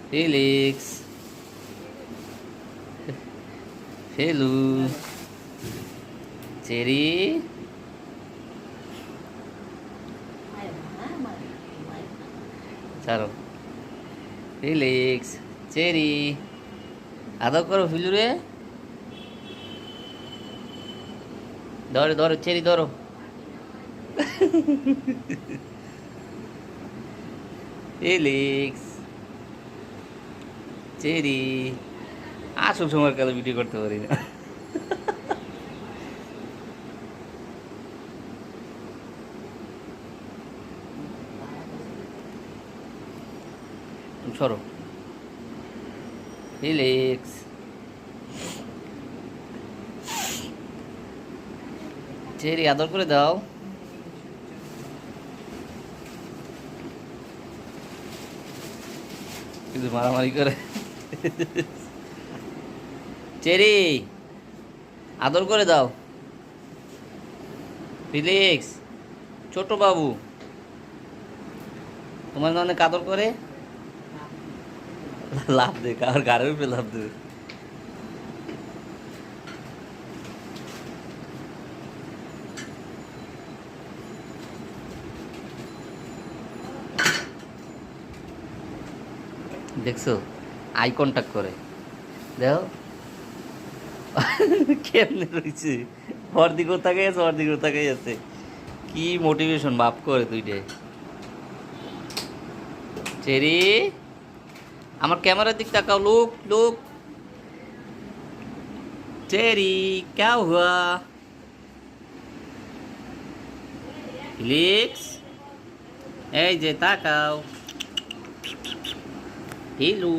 ফিলিক্স, Felu, cherry, ছাড়ো, ফিলিক্স, cherry, আদর করো ফিলু রে, ধরো ধরো চেরি ধরো। ফিলিক্স, চেরি, আসল সময়ের কালে ভিডিও করতে পারি না। সরো, ফিলিক্স, চেরি আদর করে দাও। কিন্তু মারামারি করে। চেরি আদর করে দাও। ফিলিক্স, ছোট বাবু তোমার না অনেক আদর করে। লাভ দে, কার গাড়ির উপরে লাভ দে। দেখছো আই কন্টাক্ট করে, দেখো কেমনে রয়েছে, ওর দিকেও তাকাই আছে, ওর দিকেও তাকাই আছে। কি মোটিভেশন বাপ করে তুইটে। চেরি আমার ক্যামেরার দিক তাকাও, লুক লুক। চেরি क्या हुआ? ফিলিক্স এই যে তাকাও, হিলু।